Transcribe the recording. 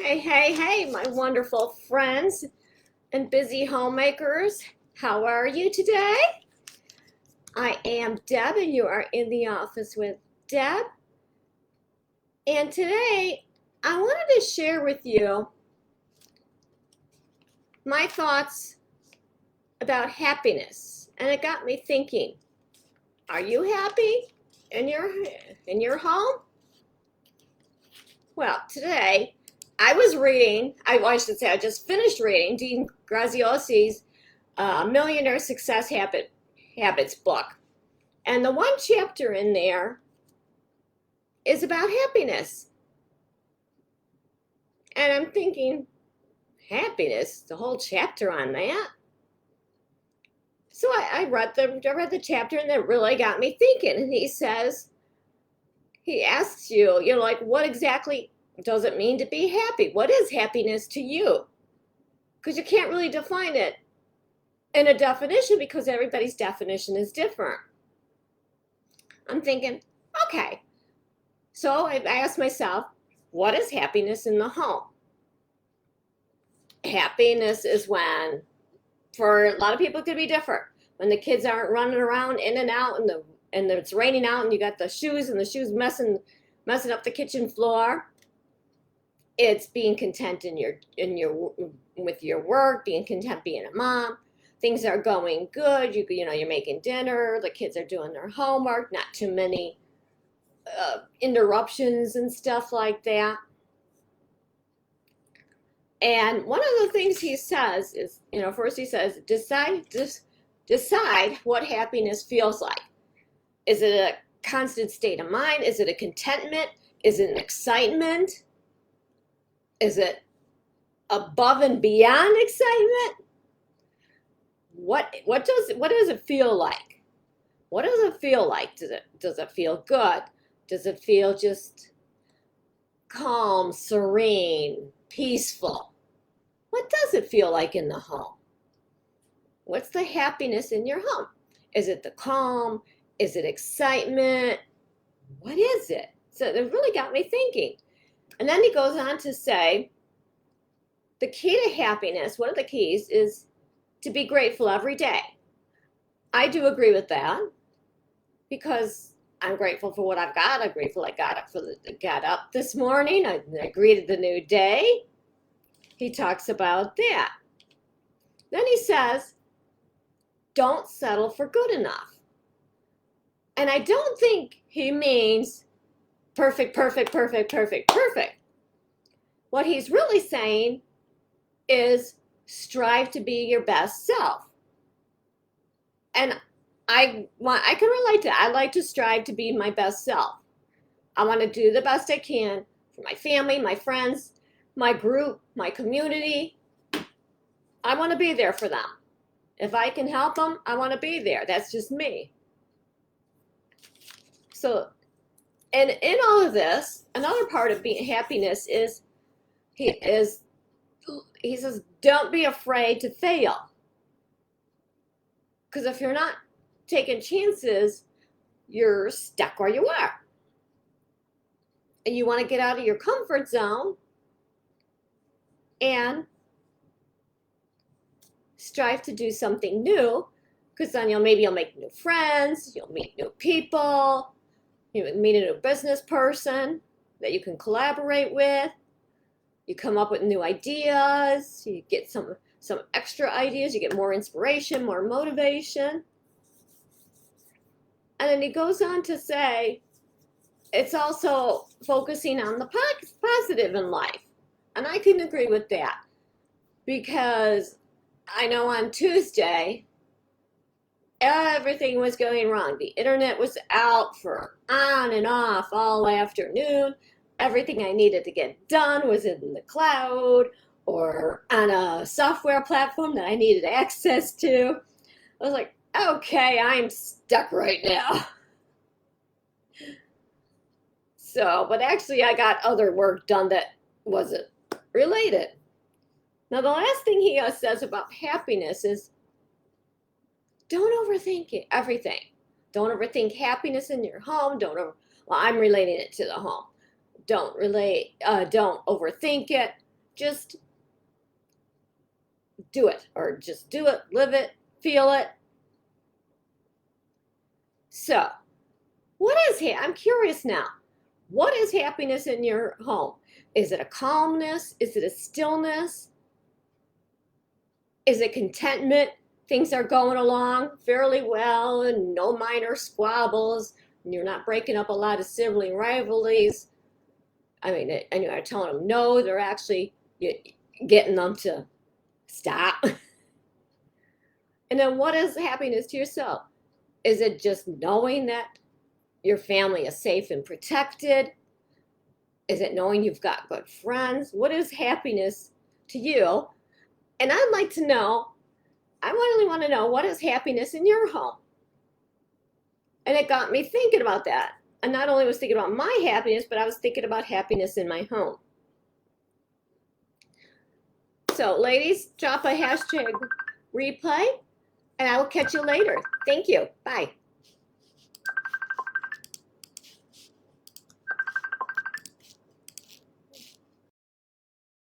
Hey, hey, hey, my wonderful friends and busy homemakers. How are you today? I am Deb, and you are in the office with Deb. And today, I wanted to share with you my thoughts about happiness. And it got me thinking, are you happy in your home? Well, today, I was reading, I should say, I just finished reading Dean Graziosi's Millionaire Success Habits book. And the one chapter in there is about happiness. And I'm thinking, happiness, the whole chapter on that. So I read the chapter, and it really got me thinking. And he asks you, like, what exactly does it mean to be happy? What is happiness to you? Because you can't really define it in a definition because everybody's definition is different. I'm thinking, okay. So I asked myself, what is happiness in the home? Happiness is when, for a lot of people, it could be different. When the kids aren't running around in and out, and it's raining out, and you got the shoes messing up the kitchen floor. It's being content with your work, being content being a mom. Things are going good. You're making dinner. The kids are doing their homework. Not too many interruptions and stuff like that. And one of the things he says is, first he says, decide what happiness feels like. Is it a constant state of mind? Is it a contentment? Is it an excitement? Is it above and beyond excitement? What does it feel like? What does it feel like? Does it feel good? Does it feel just calm, serene, peaceful? What does it feel like in the home? What's the happiness in your home? Is it the calm? Is it excitement? What is it? So it really got me thinking. And then he goes on to say, the key to happiness, one of the keys, is to be grateful every day. I do agree with that because I'm grateful for what I've got. I'm grateful I got up this morning. I greeted the new day. He talks about that. Then he says, don't settle for good enough. And I don't think he means perfect, perfect, perfect, perfect, perfect. What he's really saying is strive to be your best self. And I can relate to that. I like to strive to be my best self. I want to do the best I can for my family, my friends, my group, my community. I want to be there for them. If I can help them, I want to be there. That's just me. So, and in all of this, another part of being happiness is he says, don't be afraid to fail. Because if you're not taking chances, you're stuck where you are. And you want to get out of your comfort zone and strive to do something new, because then you'll make new friends, you'll meet new people, you meet a new business person that you can collaborate with. You come up with new ideas, you get some extra ideas, you get more inspiration, more motivation. And then he goes on to say, it's also focusing on the positive in life. And I can agree with that, because I know on Tuesday, everything was going wrong. The internet was out for on and off all afternoon. Everything I needed to get done was in the cloud or on a software platform that I needed access to. I was like, okay, I'm stuck right now. So, but actually I got other work done that wasn't related. Now, the last thing he says about happiness is, don't overthink everything. Don't overthink happiness in your home. Well, I'm relating it to the home. Don't overthink it. just do it, or just do it, live it, feel it. So, I'm curious now. What is happiness in your home? Is it a calmness? Is it a stillness? Is it contentment? Things are going along fairly well and no minor squabbles. And you're not breaking up a lot of sibling rivalries. I mean, and you're telling them no, they're actually getting them to stop. And then what is happiness to yourself? Is it just knowing that your family is safe and protected? Is it knowing you've got good friends? What is happiness to you? And I'd like to know, I really want to know, what is happiness in your home? And it got me thinking about that. And not only was thinking about my happiness, but I was thinking about happiness in my home. So ladies, drop a hashtag replay, and I will catch you later. Thank you. Bye.